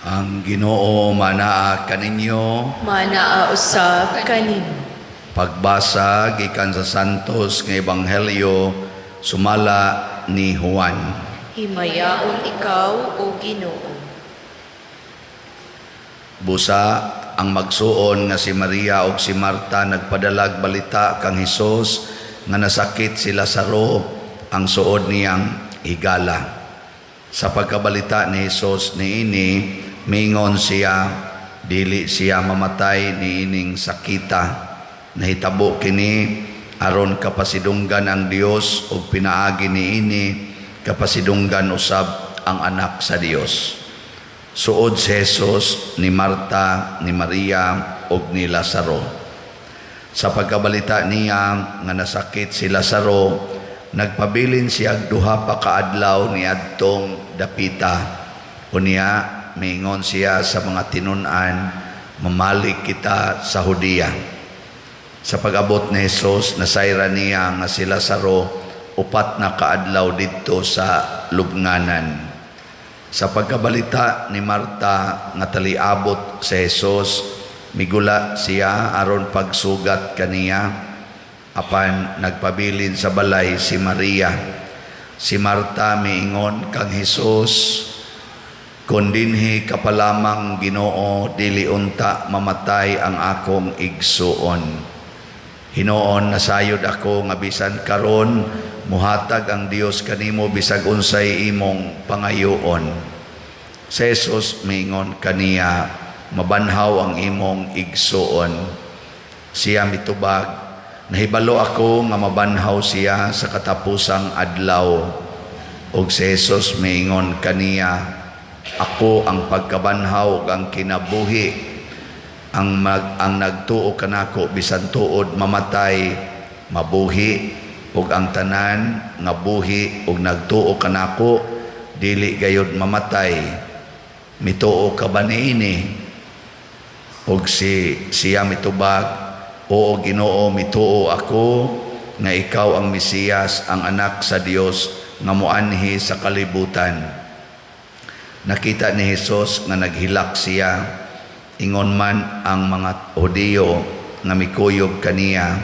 Ang Ginoo manaa kaninyo. Manaa usab kanimo. Pagbasa gikan sa Santos nga Ebanghelyo sumala ni Juan. Himayaon ikaw o Ginoo. Busa ang magsuon nga si Maria ug si Marta nagpadalag balita kang Hesus nga nasakit si Lazaro ang suod niyang higala. Sa pagkabalita ni Hesus niini, mingon siya dili siya mamatay niining sakita. Nahitabo kini aron kapasidunggan ang Dios ug pinaagi niini kapasidunggan usab ang anak sa Dios. Suod si Jesus ni Marta, ni Maria ug ni Lazaro. Sa pagkabalita niya nga nasakit si Lazaro, nagpabilin siya duha pa kaadlaw ni adtong dapita. Unya mingon siya sa mga tinun-an, mamalik kita sa Hudiya. Sa pag-abot ni Jesus, nasayra niya nga si Lazaro upat na kaadlaw didto sa lubnganan. Sa pagkabalita ni Marta nga taliabot si Jesus, migula siya aron pagsugat kaniya, apan nagpabilin sa balay si Maria. Si Marta miingon kang Jesus, kun dinhi ka pa lamang Ginoo, dili unta mamatay ang akong igsuon. Hinoon nasayod ako nga bisan karon muhatag ang Dios kanimo bisag unsay imong pangayoon. Si Jesus mingon kaniya, mabanhaw ang imong igsuon. Siya mitubag, nahibalo ako nga mabanhaw siya sa katapusang adlaw. Ug si Jesus mingon kaniya, ako ang pagkabanhaw ug ang kinabuhi. Ang nagtuo kanako bisan tuod mamatay, mabuhi, ug ang tanan nga buhi ug nagtuo kanako dili gayud mamatay. Mituo ka ba niini? Ug siya mitubag, oo Ginoo, mituo ako nga ikaw ang Mesiyas, ang anak sa Dios nga moanhi sa kalibutan. Nakita ni Jesus nga naghilak siya. Ingon man ang mga Hudiyo nga mikuyog kaniya,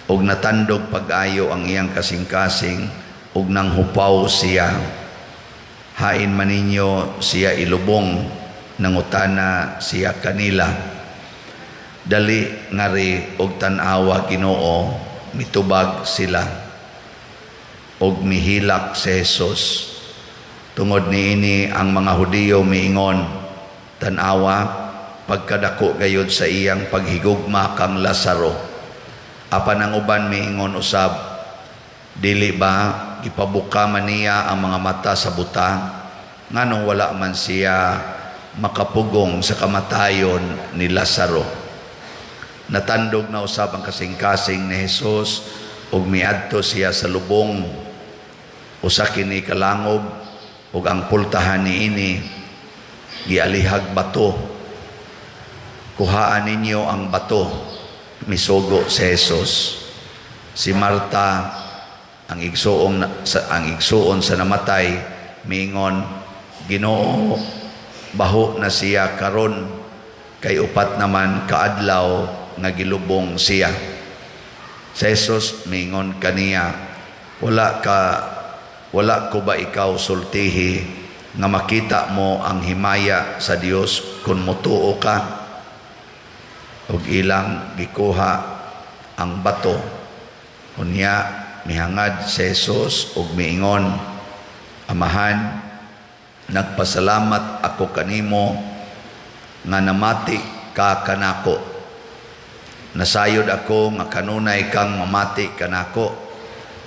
ug natandog pag-ayo ang iyang kasing-kasing, ug nanghupaw siya. Hain man ninyo siya ilubong, nangutana siya kanila. Dali ngari ug tan-awa Ginoo, mitubag sila. Ug mihilak si Jesus. Tungod niini ang mga Hudiyo miingon, tan-awa, pagkadako gayud sa iyang paghigugma kang Lazaro. Apan ang uban miingon usab, dili ba gipabuka man niya ang mga mata sa buta, nganong wala man siya makapugong sa kamatayon ni Lazaro. Natandog na usab ang kasing-kasing ni Jesus ug miadto siya sa lubong. Usa kini kalangob ug ang pultahan niini gialihag bato. Kuhaan ninyo ang bato, misugo si Jesus. Si Marta, ang igsuon sa namatay, miingon, Ginoo, baho na siya karon, kay upat naman kaadlaw nga gilubong siya. Si Jesus miingon kaniya, wala ko ba ikaw sultihi nga makita mo ang himaya sa Dios kun motuo ka? Ug ilang gikuha ang bato. Unya mihangad si Jesus ug miingon, Amahan, nagpasalamat ako kanimo nga namati ka kanako. Nasayod ako nga kanunay kang mamati kanako.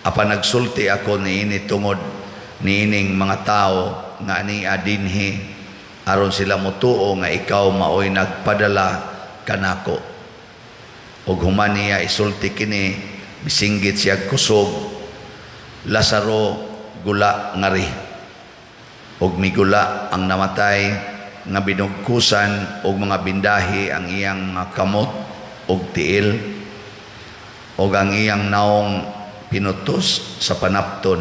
Apan nagsulti ako niini tungod niining mga tao nga ania dinhi aron sila motuo nga ikaw maoy nagpadala kanako. Og human niya isulti kini, bisinggit siya kusog, Lazaro gula ngari. Og migula ang namatay nga binugkusan og mga bindahi ang iyang kamot og tiil, og ang iyang naong pinutos sa panapton.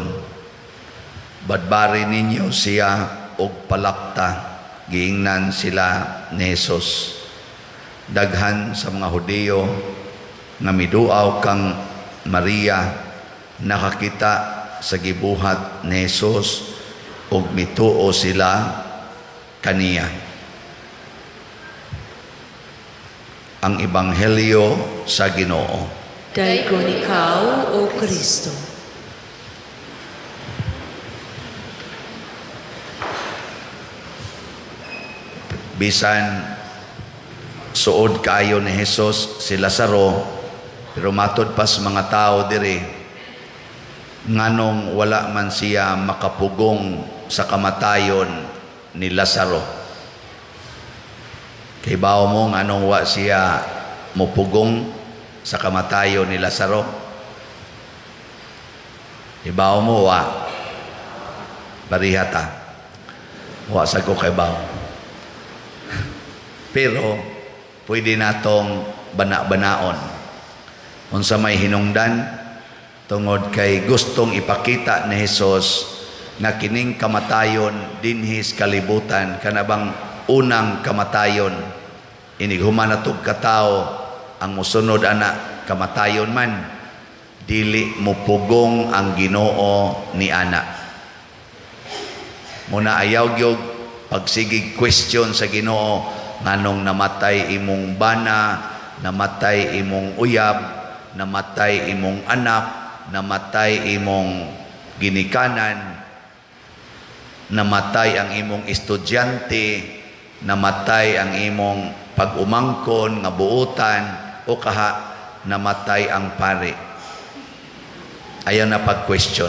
Badbari ninyo siya og palakta, giingnan sila ni Jesus. Daghan sa mga Hudiyo nga miduaw kang Maria nakakita sa gibuhat ni Jesus ug mituo sila kaniya. Ang Ebanghelyo sa Ginoo. Dayon ikaw, O Kristo. Bisan suod kayo ni Jesus si Lazaro, pero matud pas mga tao diri nganong wala man siya makapugong sa kamatayon ni Lazaro. Kay bao mo nganong wa siya mupugong sa kamatayon ni Lazaro? Ibaw mo wa barihata. Wa sa ko kay bao. Pero pwede natong bana-banaon unsa may hinungdan tungod kay gustong ipakita ni Jesus nga kining kamatayon dinhis kalibutan kanabang unang kamatayon inig human natug katawo ang musunod ana kamatayon man dili mupugong ang Ginoo ni ana. Muna ayaw gyud pagsigig question sa Ginoo nganong namatay imong bana, namatay imong uyab, namatay imong anak, namatay imong ginikanan, namatay ang imong estudyante, namatay ang imong pag-umangkon nga buutan, o kaha namatay ang pare. Ayaw na pag-question.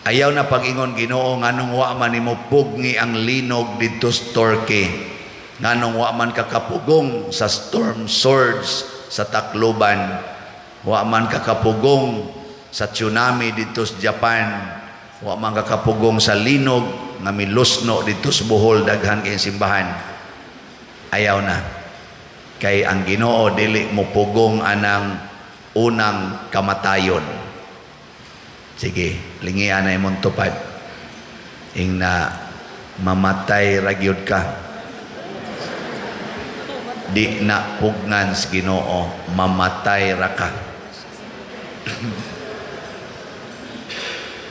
Ayaw na pag-ingon Ginoo nganong wa man nimo pugni ang linog didto sa Turkey. Nganong wa man kakapugong sa storm surge sa Tacloban, wa man kakapugong sa tsunami dito sa Japan, wa man kakapugong sa linog nga milusno dito sa Bohol daghan kay simbahan. Ayaw na. Kay ang Ginoo dili mo pugong anang unang kamatayon. Sige, lingian na imong tupad. Ing na mamatay ragyod ka. Di na pugnan sa Ginoo, mamatay ra ka.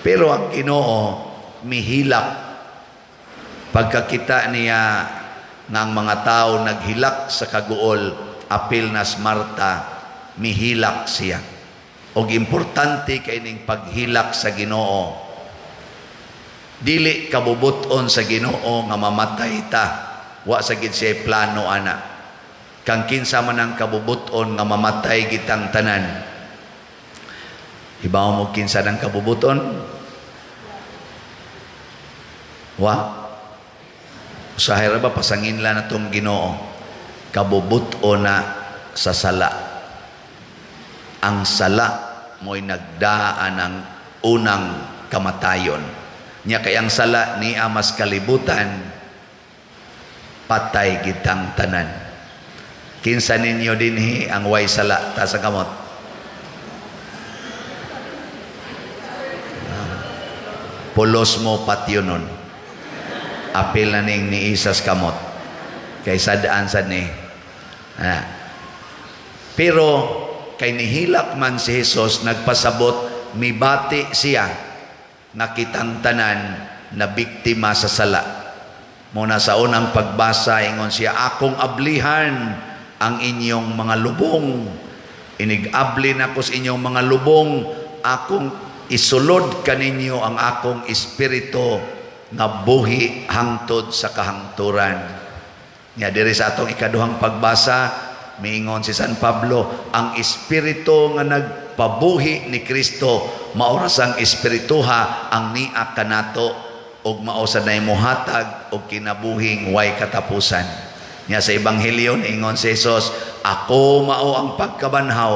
Pero ang Ginoo mihilak pagkakita niya ng mga tao naghilak sa kaguol, apil nas Marta, mihilak siya. Og importante kay ning paghilak sa Ginoo. Dili kabubuton sa Ginoo nga mamatay ta. Wa sa gid siya plano ana. Kang kinsa man ang kabubuton nga mamatay gitang tanan. Ibaw mo kinsa ng kabubuton? Wa? Usahay ra ba pasangin la na tong Ginoo? Kabubuton na sa sala. Ang sala mo'y nagdaan ng unang kamatayon. Nya kay ang sala ni amas kalibutan, patay gitang tanan. Kinsa ninyo dinhi ang way sala ta sa kamot? Pulos mo patyonon. Apil na ning ni isas kamot. Kay sadaan sad ni. Pero kay nihilak man si Jesus nagpasabot mibati siya nakitang tanan na biktima sa sala. Muna sa unang pagbasa ingon siya, akong ablihan ang inyong mga lubong. Inigabli na ko sa inyong mga lubong, akong isulod kaninyo ang akong espiritu nga buhi hangtod sa kahangturan. Nya diri sa atong ikaduhang pagbasa, miingon si San Pablo, ang espiritu nga nagpabuhi ni Kristo, maoras ang espirituha ang niya kanato, og maosa na imuhatag og kinabuhing way katapusan. Nya sa Ebanghelyo ingon si Jesus, ako mao ang pagkabanhaw,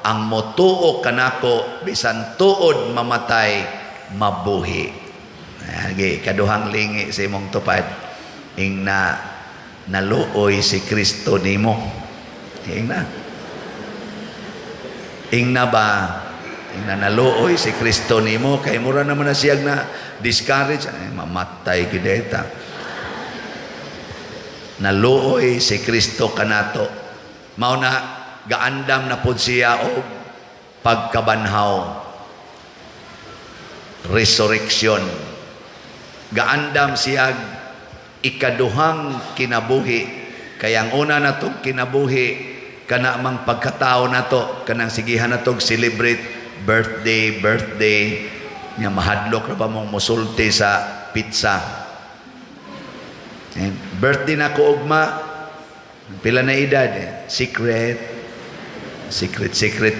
ang motuo kanako bisan tuod mamatay mabuhi. Agi kaduhang lingi sa imong tupad ing na naluoy si Kristo nimo. Ing na ba ing na naluoy si Kristo nimo kay mura naman na siyag na discourage mamatay gideta. naluoy si Kristo kanato. Mao na gaandam na pud siya og pagkabanhaw, resurrection. Gaandam siya ikaduhang kinabuhi. Kaya ang una natong kinabuhi kana mang pagkatao nato, kanang sigihan natong celebrate birthday nga mahadlok ra ba mong musulti sa pizza. And birthday na ko ugma, pila na edad, secret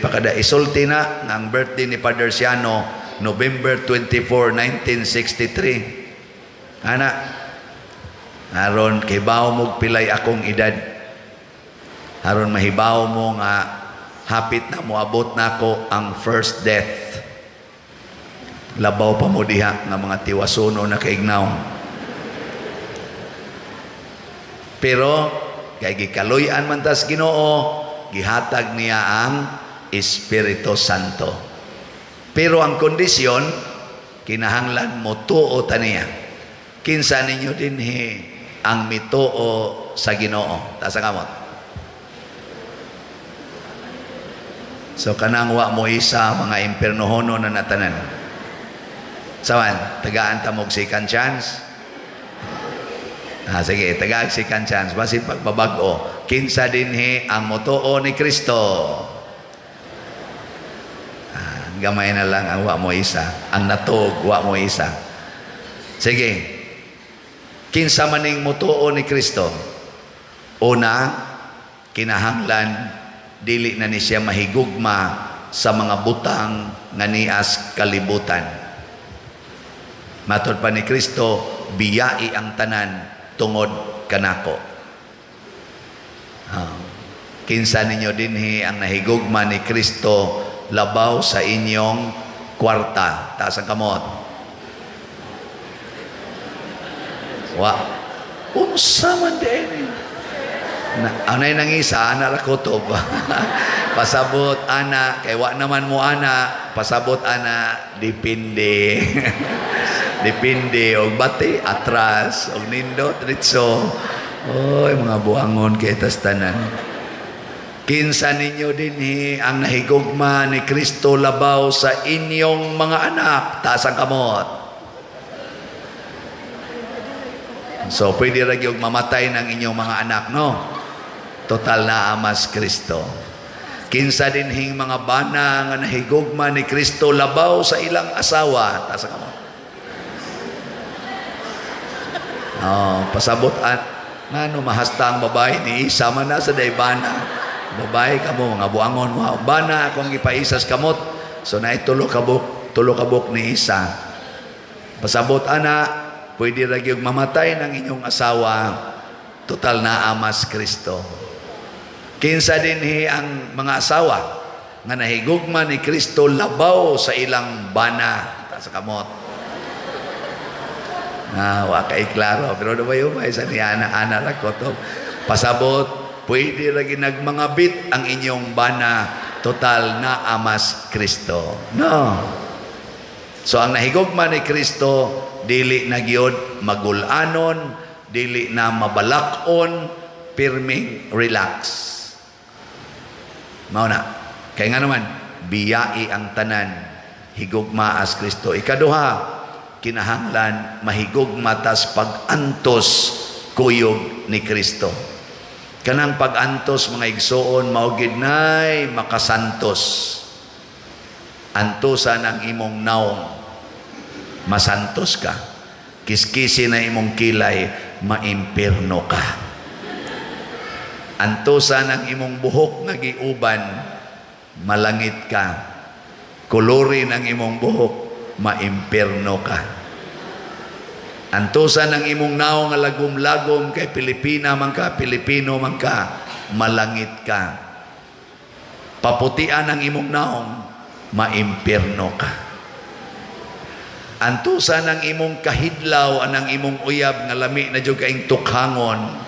pa kada isulti na nga ang birthday ni Father Siano November 24, 1963. Ana aron kibaw mo pilay akong edad, aron mahibaw mo nga hapit na moabot nako ang first death. Labaw pa mo diha nga mga tiwasuno na kaignaw. Pero kay gikaluy-an man tas Ginoo, gihatag niya ang Espiritu Santo. Pero ang kondisyon, kinahanglan mo tuo taniya. Kinsa ninyo dinhi ang mituo sa Ginoo. Tasa kamot. So kanang wa mo isa mga impernohono na natanan. Sawan, tagaan ta mo second chance. Sige, tagaan second chance. Basin pagbabago. Kinsa dinhi ang mutuo ni Kristo. Gamay na lang ang wa mo isa. Ang natog, wa mo isa. Sige. Kinsa maning mutuo ni Kristo. Una, kinahanglan dili na ni siya mahigugma sa mga butang nga nias kalibutan. Matod pa ni Kristo, biyai ang tanan tungod kanako. Kinsa ninyo dinhi ang nahigugma ni Kristo labaw sa inyong kwarta. Taas ang kamot. Wa. Unsa man din. Anay nang isa, ana ra kutob. Pasabot ana, kay wa naman mo ana, pasabot ana, dipindi. Dipindi, og bati, atras, og nindot, ritso. Oy, mga buangon kay tas tanan. Kinsa ninyo dinhi ang nahigugma ni Kristo labaw sa inyong mga anak. Taas ang kamot. So, pwede ra gyud mamatay ng inyong mga anak, no? Total na amas Kristo. Kinsa dinhing mga bana nga nahigugma ni Kristo labaw sa ilang asawa. Taas ang kamot. Pasabot ngano mahasta ang babae ni isa man na sa daybana. Babae kamo mga buangon mo. Bana akong ipaisas kamot. So na tulo kabuk ni isa. Pasabot ana, pwede ra gyud mamatay ng inyong asawa. Total na amas Kristo. Kinsa dinhi ang mga asawa nga nahigugma ni Kristo labaw sa ilang bana. Ta sa kamot. Wa kay klaro pero do bayo may sa niana ana ra ko to. Pasabot pwede ra ginagmangabit ang inyong bana, total na amas Kristo. No. So ang nahigugma ni Kristo dili na gyud magulanon, dili na mabalakon, pirming relax. Mao na. Kay nga naman biyai ang tanan, higugma as Kristo. Ikaduha, kinahanglan mahigugma tas pag-antos kuyog ni Kristo. Kanang pag-antos mga igsoon mao gid nay makasantos. Antusan ang imong naong, masantos ka. Kiskisi na imong kilay, maimpirno ka. Antusan ang imong buhok nga giuban, malangit ka. Kulori ng imong buhok, maimpirno ka. Antusan ang imong naong nga lagom-lagom kay Pilipina man ka, Pilipino man ka, malangit ka. Paputian ang imong naong, maimpirno ka. Antusan ang imong kahidlaw anang imong uyab nga lami na jud kaing tukhangon.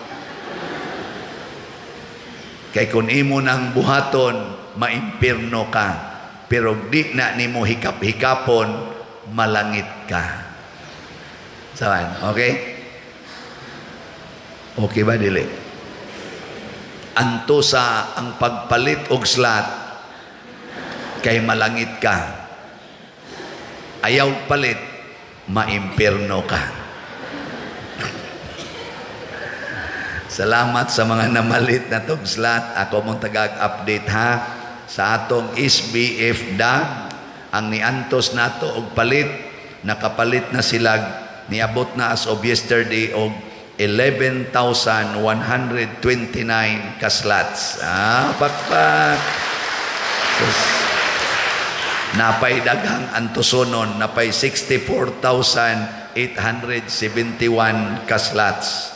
Kay kun imo nang buhaton, maimpirno ka. Pero di na nimo hikap-hikapon, malangit ka. Sawan, okay? Okay ba dili? Anto sa ang pagpalit og slot kay malangit ka. Ayaw palit, maimpierno ka. Salamat sa mga namalit na tong slot. Ako mong tagag-update ha sa atong SBF DAG. Ang niantos nato og palit, nakapalit na sila, niabot na as of yesterday og 11,129 ka slots. Pakpak. Napay daghang antusonon, napay 64,871 ka slots.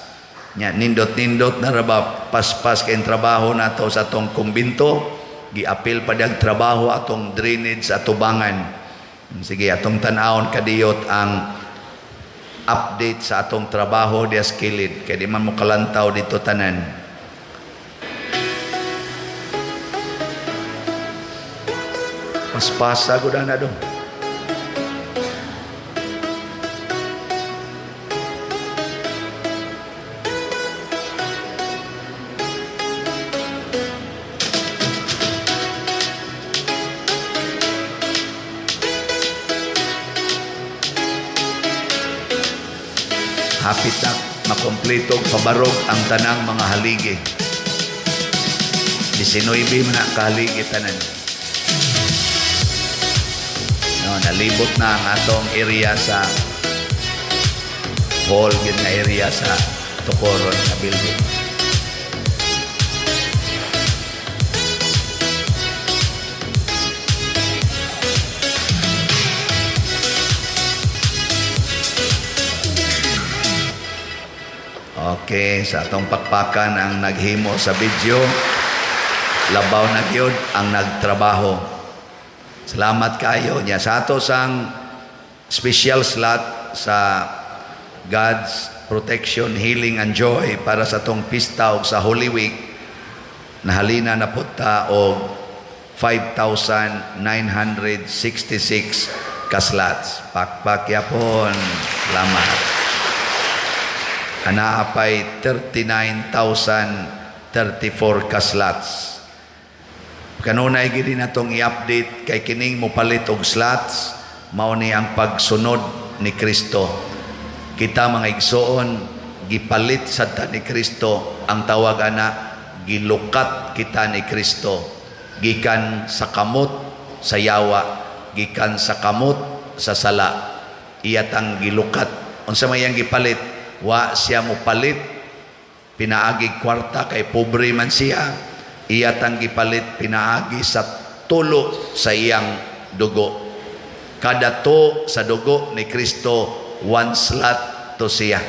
Nya nindot-nindot na raba paspas kay trabaho nato sa atong kumbinto, giapil pa dag trabaho atong drainage sa tubangan. Sige, atong tan-awon kadiyot ang update sa atong trabaho dias kilid kay di man mo kalantaw dito tanan. Paspasa ko na do. Hapit na makompleto pabarog ang tanang mga haligi. 19 man na kahaligi tanan. No, nalibot na ang atong area sa hall, gid nga area sa Tukoron na building. Okay, sa atong pakpakan ang naghimo sa video, labaw na gyud ang nagtrabaho. Salamat kayo niya sa ato sang special slot sa God's protection, healing and joy para sa atong pista og sa Holy Week. Nahalina na punta og 5,966 ka slots. Pakpak yapon. Salamat. Anaapay 39,034 ka slots. Kanunay gid natong i-update kay kining mopalit og slots, mao ni ang pagsunod ni Kristo. Kita mga igsoon, gipalit sadta ni Kristo, ang tawag ana gilukat kita ni Kristo. Gikan sa kamot sa yawa, gikan sa kamot sa sala. Iyatang gilukat. Unsa may ang gipalit? Wa siya mo palit pinaagi kwarta kay pobre man siya. Iyatang gipalit pinaagi sa tulo sa iyang dugo. Kada to sa dugo ni Kristo, one slot to siya.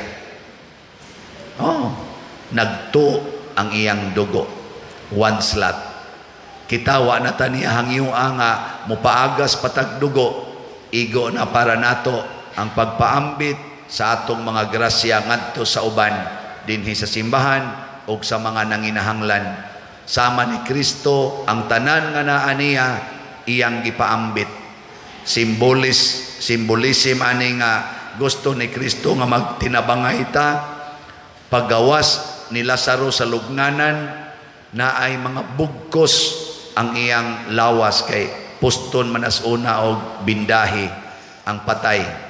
Nagto ang iyang dugo, one slot. Kita wa na taniya hangyuha nga mupaagas patag dugo, igo na para nato ang pagpaambit sa atong mga grasya ngadto sa uban dinhi sa simbahan o sa mga nanginahanglan. Sama ni Kristo ang tanan nga naa niya iyang gipaambit. Simbolism ani nga gusto ni Kristo nga magtinabangay ta. Paggawas ni Lazaro sa lugnanan na ay mga bugkos ang iyang lawas kay puston manas una og bindahi ang patay.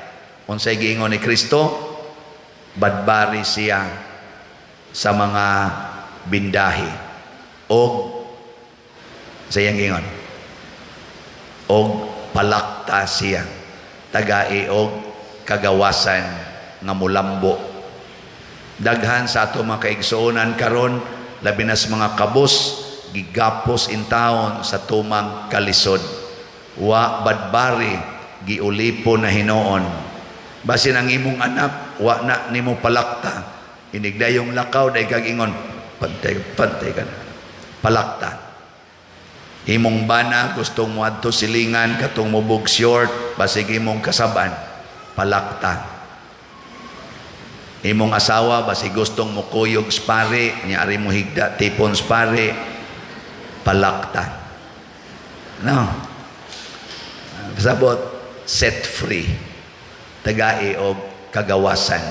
Unsay giingon ni Kristo? Badbari siya sa mga bindahi. Og sa iyang giingon, og palakta siya, tagai og kagawasan nga mulambo. Daghan sa ato mga kaigsuonan karon, labi na sa mga kabus, gigapos in taon sa tumang kalisod. Wa badbari, giulipo na hinoon. Basin ang imong anak, wa na nimo palakta. Inigdayong lakaw, day kagingon, pantay ka na. Palakta. Imong bana gustong mo adto silingan katong mubog short basig imong kasaban, palakta. Imong asawa basig gustong mo kuyog spare nya ari mo higda tipon spare, palakta. No. Sabot set free. Tagai og kagawasan.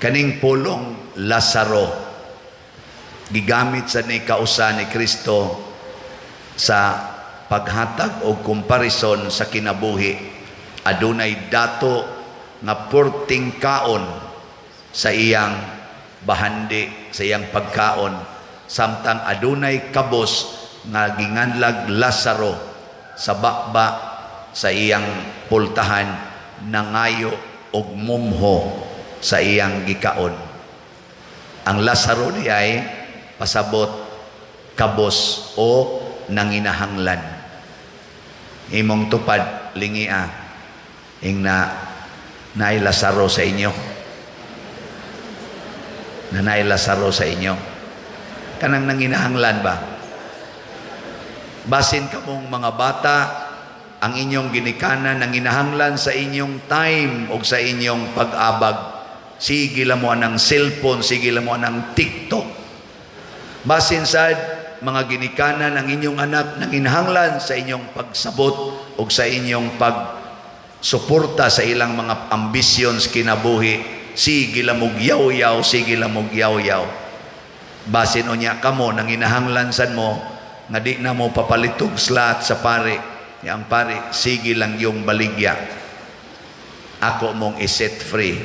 Kaning pulong Lazaro. Gigamit sa ni kausa ni Kristo sa paghatag o comparison sa kinabuhi. Adunay dato nga porting kaon sa iyang bahandi, sa iyang pagkaon, samtang adunay kabos nga ginganlag Lazaro sa bakba sa iyang pultahan, nangayo og mumho sa iyang gikaon. Ang Lazaro di ay pasabot kabos o nanginahanglan. Imong tupad lingia ing naay Lazaro sa inyo. Naay Lazaro sa inyo. Kanang nanginahanglan ba? Basin kamong mga bata, ang inyong ginikanan nanginahanglan sa inyong time o sa inyong pag-abag. Sige lang mo ng cellphone, sige lang mo ng TikTok. Basin sad mga ginikanan ang inyong anak nanginahanglan sa inyong pagsabot o sa inyong pagsuporta sa ilang mga ambitions kinabuhi. Sige lang mo yaw-yaw, sige lang mo yaw-yaw. Basin o niya kamo nanginahanglan sad mo nga di na mo papalitog slat sa pare. Ang pare, sige lang yung baligya. Ako mong iset free.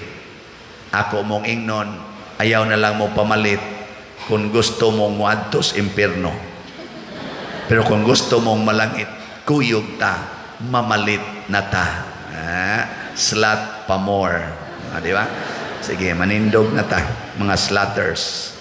Ako mong ingnon, ayaw na lang mo pamalit kung gusto mong muadtos impierno. Pero kung gusto mong malangit, kuyog ta, mamalit na ta. Slat pa more. Di ba? Sige, manindog na ta, mga slatters.